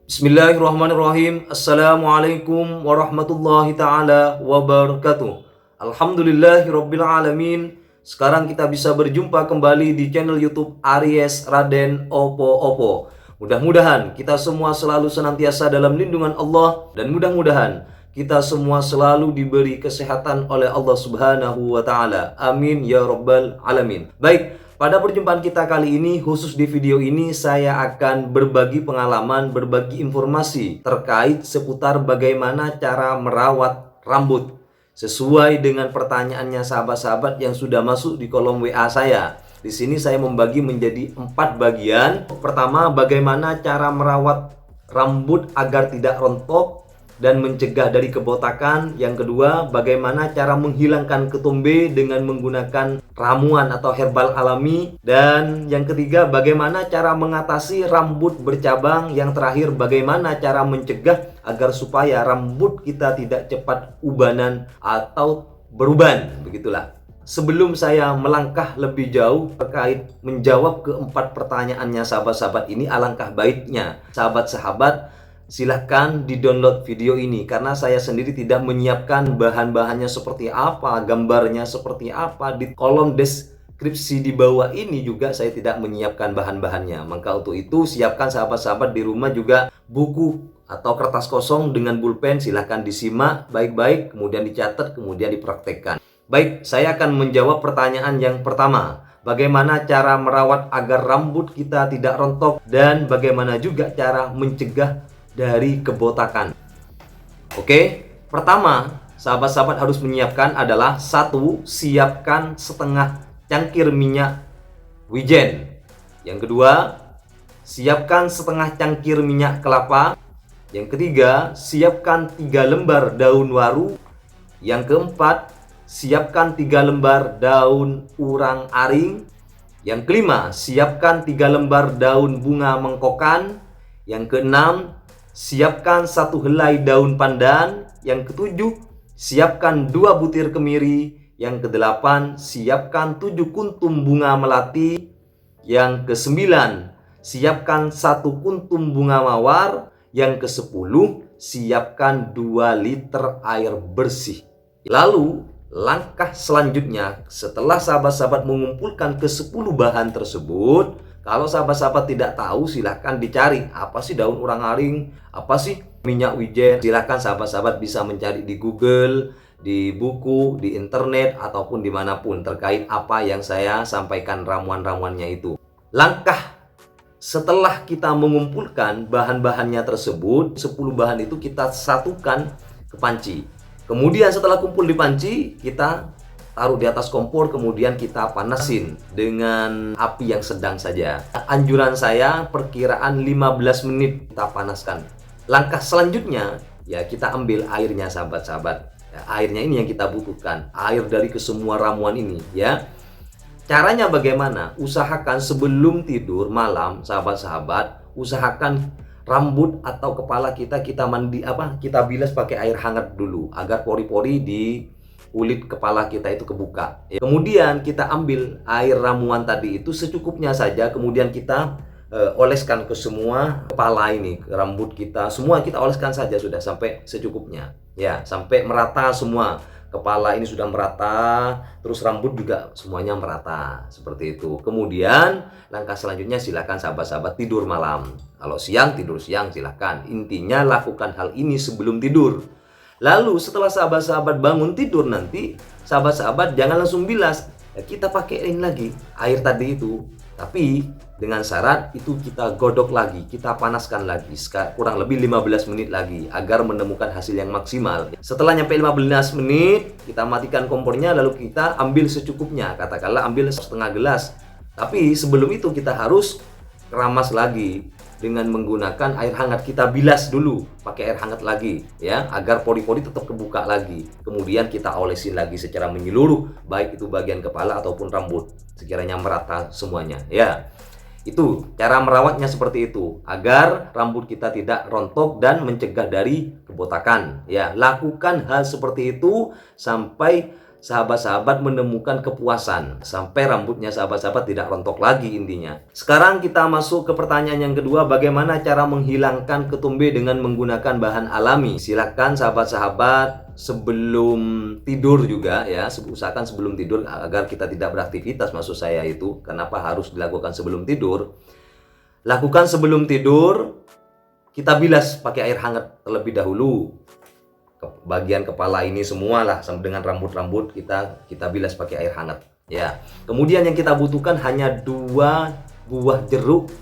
Bismillahirrahmanirrahim. Assalamualaikum warahmatullahi ta'ala wabarakatuh. Alhamdulillahirabbil alamin. Sekarang kita bisa berjumpa kembali di channel YouTube Aries Raden Opo-Opo. Mudah-mudahan kita semua selalu senantiasa dalam lindungan Allah, dan mudah-mudahan kita semua selalu diberi kesehatan oleh Allah Subhanahu wa taala. Amin ya rabbal alamin. Baik, pada perjumpaan kita kali ini, khusus di video ini saya akan berbagi pengalaman, berbagi informasi terkait seputar bagaimana cara merawat rambut sesuai dengan pertanyaannya sahabat-sahabat yang sudah masuk di kolom WA saya. Di sini saya membagi menjadi 4 bagian. Pertama, bagaimana cara merawat rambut agar tidak rontok dan mencegah dari kebotakan. Yang kedua, bagaimana cara menghilangkan ketombe dengan menggunakan ramuan atau herbal alami. Dan yang ketiga, bagaimana cara mengatasi rambut bercabang. Yang terakhir, bagaimana cara mencegah agar supaya rambut kita tidak cepat ubanan atau beruban. Begitulah. Sebelum saya melangkah lebih jauh terkait menjawab keempat pertanyaannya sahabat-sahabat ini, alangkah baiknya sahabat-sahabat silahkan di-download video ini, karena saya sendiri tidak menyiapkan bahan-bahannya seperti apa, gambarnya seperti apa. Di kolom deskripsi di bawah ini juga saya tidak menyiapkan bahan-bahannya. Maka untuk itu siapkan sahabat-sahabat di rumah juga buku atau kertas kosong dengan pulpen, silahkan disimak baik-baik, kemudian dicatat, kemudian dipraktekkan. Baik, saya akan menjawab pertanyaan yang pertama. Bagaimana cara merawat agar rambut kita tidak rontok, dan bagaimana juga cara mencegah dari kebotakan. Oke, pertama sahabat-sahabat harus menyiapkan adalah: 1. Siapkan setengah cangkir minyak wijen. Yang kedua, siapkan setengah cangkir minyak kelapa. Yang ketiga, siapkan 3 lembar daun waru. Yang keempat, siapkan 3 lembar daun urang-aring. Yang kelima, siapkan 3 lembar daun bunga mengkokan. Yang keenam, siapkan 1 helai daun pandan. Yang ketujuh, siapkan 2 butir kemiri. Yang kedelapan, siapkan 7 kuntum bunga melati. Yang kesembilan, siapkan 1 kuntum bunga mawar. Yang kesepuluh, siapkan 2 liter air bersih. Lalu langkah selanjutnya, setelah sahabat-sahabat mengumpulkan ke-10 bahan tersebut, kalau sahabat-sahabat tidak tahu, silahkan dicari apa sih daun urang-aring, apa sih minyak wijen. Silahkan sahabat-sahabat bisa mencari di Google, di buku, di internet, ataupun dimanapun terkait apa yang saya sampaikan ramuan-ramuannya itu. Langkah setelah kita mengumpulkan bahan-bahannya tersebut, 10 bahan itu kita satukan ke panci. Kemudian setelah kumpul di panci, kita taruh di atas kompor, kemudian kita panasin dengan api yang sedang saja. Anjuran saya perkiraan 15 menit kita panaskan. Langkah selanjutnya, ya kita ambil airnya sahabat-sahabat. Ya, airnya ini yang kita butuhkan, air dari kesemua ramuan ini ya. Caranya bagaimana? Usahakan sebelum tidur malam sahabat-sahabat, usahakan rambut atau kepala kita kita bilas pakai air hangat dulu agar pori-pori di kulit kepala kita itu kebuka. Kemudian kita ambil air ramuan tadi itu secukupnya saja, kemudian kita oleskan ke semua kepala ini, ke rambut kita, semua kita oleskan saja sudah sampai secukupnya. Ya, sampai merata semua. Kepala ini sudah merata, terus rambut juga semuanya merata, seperti itu. Kemudian langkah selanjutnya silakan sahabat-sahabat tidur malam. Kalau siang tidur siang silakan. Intinya lakukan hal ini sebelum tidur. Lalu setelah sahabat-sahabat bangun tidur nanti, sahabat-sahabat jangan langsung bilas. Kita pakaiin lagi air tadi itu, tapi dengan syarat itu kita godok lagi, kita panaskan lagi kurang lebih 15 menit lagi agar menemukan hasil yang maksimal. Setelah nyampe 15 menit, kita matikan kompornya, lalu kita ambil secukupnya, katakanlah ambil setengah gelas. Tapi sebelum itu kita harus keramas lagi dengan menggunakan air hangat. Kita bilas dulu pakai air hangat lagi ya, agar pori-pori tetap kebuka lagi. Kemudian kita olesin lagi secara menyeluruh, baik itu bagian kepala ataupun rambut, sekiranya merata semuanya ya. Itu cara merawatnya seperti itu agar rambut kita tidak rontok dan mencegah dari kebotakan ya. Lakukan hal seperti itu sampai sahabat-sahabat menemukan kepuasan sampai rambutnya sahabat-sahabat tidak rontok lagi intinya. Sekarang kita masuk ke pertanyaan yang kedua, bagaimana cara menghilangkan ketumbe dengan menggunakan bahan alami? Silakan sahabat-sahabat sebelum tidur juga ya, usahakan sebelum tidur agar kita tidak beraktivitas, maksud saya itu. Kenapa harus dilakukan sebelum tidur? Lakukan sebelum tidur, kita bilas pakai air hangat terlebih dahulu. Bagian kepala ini semua lah dengan rambut-rambut kita bilas pakai air hangat ya. Kemudian yang kita butuhkan hanya 2 buah jeruk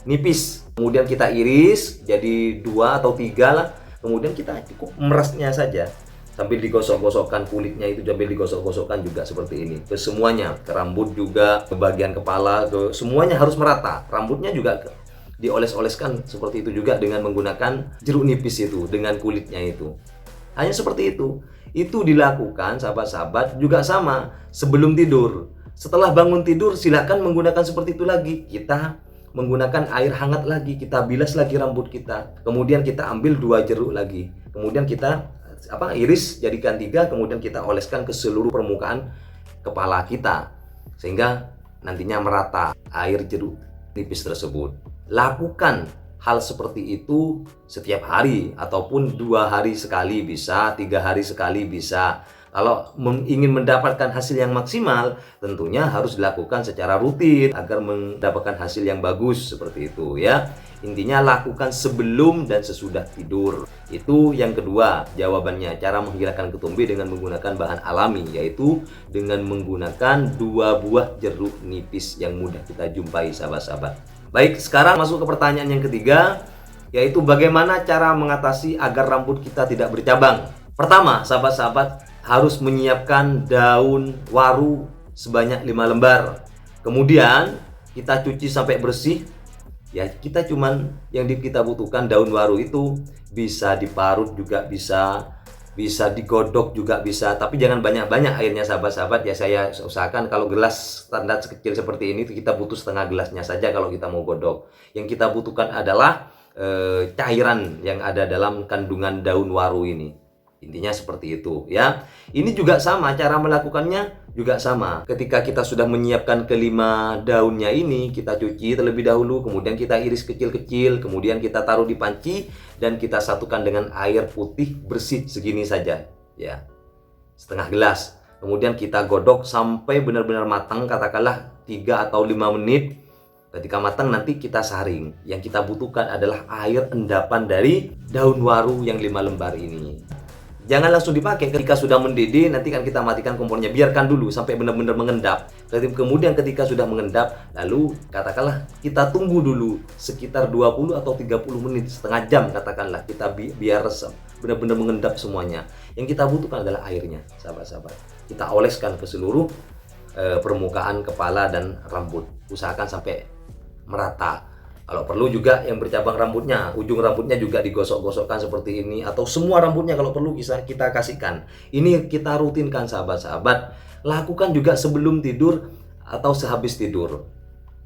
nipis. Kemudian kita iris jadi 2 atau 3 lah. Kemudian kita cukup merasnya saja sambil digosok-gosokkan kulitnya itu, sambil digosok-gosokkan juga seperti ini ke semuanya, ke rambut juga, ke bagian kepala, ke semuanya harus merata. Rambutnya juga dioles-oleskan seperti itu juga dengan menggunakan jeruk nipis itu dengan kulitnya itu. Hanya seperti itu. Itu dilakukan sahabat-sahabat juga sama sebelum tidur. Setelah bangun tidur silakan menggunakan seperti itu lagi. Kita menggunakan air hangat lagi, kita bilas lagi rambut kita. Kemudian kita ambil 2 jeruk lagi. Kemudian kita iris jadikan 3, kemudian kita oleskan ke seluruh permukaan kepala kita sehingga nantinya merata air jeruk nipis tersebut. Lakukan hal seperti itu setiap hari ataupun 2 hari sekali bisa, 3 hari sekali bisa. Kalau ingin mendapatkan hasil yang maksimal, tentunya harus dilakukan secara rutin agar mendapatkan hasil yang bagus seperti itu ya. Intinya lakukan sebelum dan sesudah tidur. Itu yang kedua jawabannya, cara menghilangkan ketumbe dengan menggunakan bahan alami, yaitu dengan menggunakan 2 buah jeruk nipis yang mudah kita jumpai sahabat-sahabat. Baik, sekarang masuk ke pertanyaan yang ketiga, yaitu bagaimana cara mengatasi agar rambut kita tidak bercabang. Pertama, sahabat-sahabat harus menyiapkan daun waru sebanyak 5 lembar. Kemudian kita cuci sampai bersih. Ya, kita cuman yang kita butuhkan daun waru itu bisa diparut juga bisa digodok juga bisa, tapi jangan banyak-banyak airnya sahabat-sahabat ya. Saya usahakan kalau gelas standar sekecil seperti ini kita butuh setengah gelasnya saja kalau kita mau godok. Yang kita butuhkan adalah cairan yang ada dalam kandungan daun waru ini. Intinya seperti itu ya. Ini juga sama, cara melakukannya juga sama. Ketika kita sudah menyiapkan kelima daunnya ini, kita cuci terlebih dahulu, kemudian kita iris kecil-kecil, kemudian kita taruh di panci dan kita satukan dengan air putih bersih segini saja ya, setengah gelas. Kemudian kita godok sampai benar-benar matang, katakanlah 3 atau 5 menit. Ketika matang nanti kita saring. Yang kita butuhkan adalah air endapan dari daun waru yang 5 lembar ini. Jangan langsung dipakai ketika sudah mendidih, nanti kan kita matikan kompornya. Biarkan dulu sampai benar-benar mengendap. Kemudian ketika sudah mengendap, lalu katakanlah kita tunggu dulu sekitar 20 atau 30 menit, setengah jam katakanlah. Kita biar benar-benar mengendap semuanya. Yang kita butuhkan adalah airnya, sahabat-sahabat. Kita oleskan ke seluruh permukaan kepala dan rambut. Usahakan sampai merata. Kalau perlu juga yang bercabang rambutnya, ujung rambutnya juga digosok-gosokkan seperti ini, atau semua rambutnya kalau perlu bisa kita kasihkan. Ini kita rutinkan sahabat-sahabat. Lakukan juga sebelum tidur atau sehabis tidur.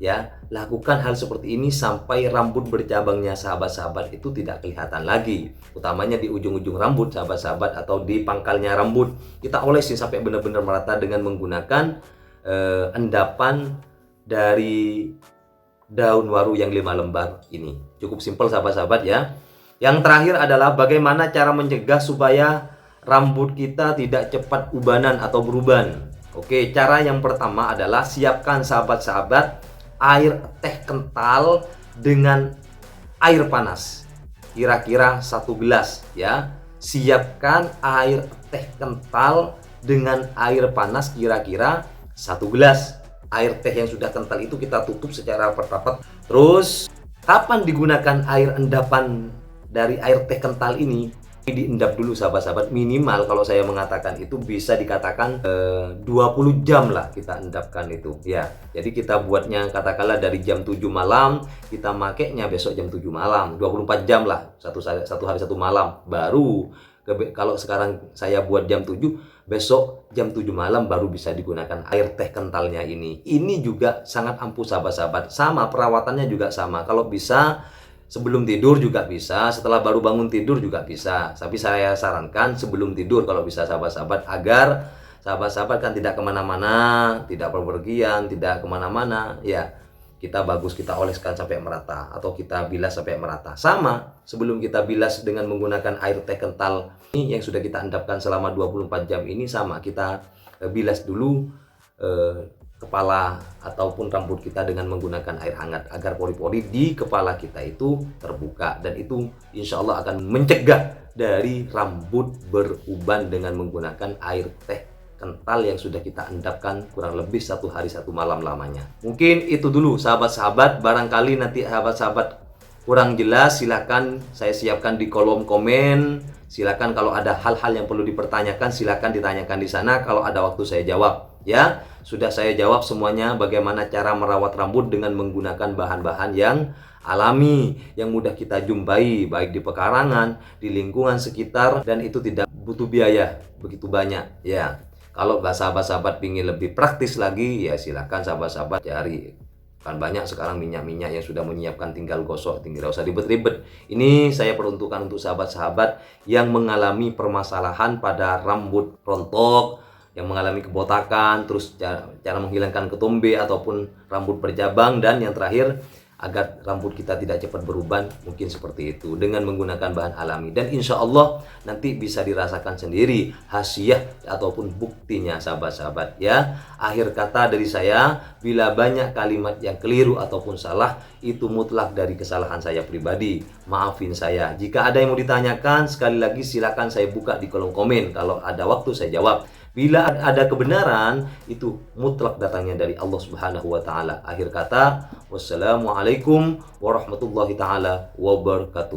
Ya, lakukan hal seperti ini sampai rambut bercabangnya sahabat-sahabat itu tidak kelihatan lagi. Utamanya di ujung-ujung rambut sahabat-sahabat atau di pangkalnya rambut. Kita olesin sampai benar-benar merata dengan menggunakan endapan dari daun waru yang 5 lembar ini. Cukup simpel sahabat-sahabat ya. Yang terakhir adalah bagaimana cara mencegah supaya rambut kita tidak cepat ubanan atau beruban. Oke, cara yang pertama adalah siapkan sahabat-sahabat air teh kental dengan air panas. Kira-kira 1 gelas ya. Siapkan air teh kental dengan air panas kira-kira 1 gelas. Air teh yang sudah kental itu kita tutup secara rapat-rapat. Terus kapan digunakan air endapan dari air teh kental ini? Diendap dulu sahabat-sahabat, minimal kalau saya mengatakan itu bisa dikatakan 20 jam lah kita endapkan itu ya. Jadi kita buatnya katakanlah dari jam 7 malam, kita makainya besok jam 7 malam, 24 jam lah, satu hari 1 malam. Baru kalau sekarang saya buat jam 7, besok jam 7 malam baru bisa digunakan air teh kentalnya ini. Ini juga sangat ampuh sahabat-sahabat. Sama perawatannya juga sama. Kalau bisa sebelum tidur juga bisa, setelah baru bangun tidur juga bisa. Tapi saya sarankan sebelum tidur kalau bisa sahabat-sahabat, agar sahabat-sahabat kan tidak kemana-mana, tidak bepergian, tidak kemana-mana, ya kita bagus kita oleskan sampai merata atau kita bilas sampai merata. Sama sebelum kita bilas dengan menggunakan air teh kental ini yang sudah kita endapkan selama 24 jam ini, sama kita bilas dulu kepala ataupun rambut kita dengan menggunakan air hangat agar pori-pori di kepala kita itu terbuka, dan itu insya Allah akan mencegah dari rambut beruban dengan menggunakan air teh kental yang sudah kita endapkan kurang lebih 1 hari 1 malam lamanya. Mungkin itu dulu sahabat-sahabat, barangkali nanti sahabat-sahabat kurang jelas silakan saya siapkan di kolom komen. Silakan kalau ada hal-hal yang perlu dipertanyakan silakan ditanyakan di sana, kalau ada waktu saya jawab ya. Sudah saya jawab semuanya bagaimana cara merawat rambut dengan menggunakan bahan-bahan yang alami yang mudah kita jumpai baik di pekarangan, di lingkungan sekitar, dan itu tidak butuh biaya begitu banyak ya. Kalau sahabat-sahabat ingin lebih praktis lagi, ya silakan sahabat-sahabat cari. Kan banyak sekarang minyak-minyak yang sudah menyiapkan, tinggal gosok, tinggal usah ribet-ribet. Ini saya peruntukkan untuk sahabat-sahabat yang mengalami permasalahan pada rambut rontok, yang mengalami kebotakan, terus cara menghilangkan ketombe ataupun rambut bercabang, dan yang terakhir agar rambut kita tidak cepat beruban, mungkin seperti itu dengan menggunakan bahan alami. Dan insya Allah nanti bisa dirasakan sendiri hasiah ataupun buktinya sahabat-sahabat ya. Akhir kata dari saya, bila banyak kalimat yang keliru ataupun salah, itu mutlak dari kesalahan saya pribadi, maafin saya. Jika ada yang mau ditanyakan, sekali lagi silakan saya buka di kolom komen, kalau ada waktu saya jawab. Bila ada kebenaran, itu mutlak datangnya dari Allah Subhanahu wa Ta'ala. Akhir kata, wassalamualaikum warahmatullahi taala wabarakatuh.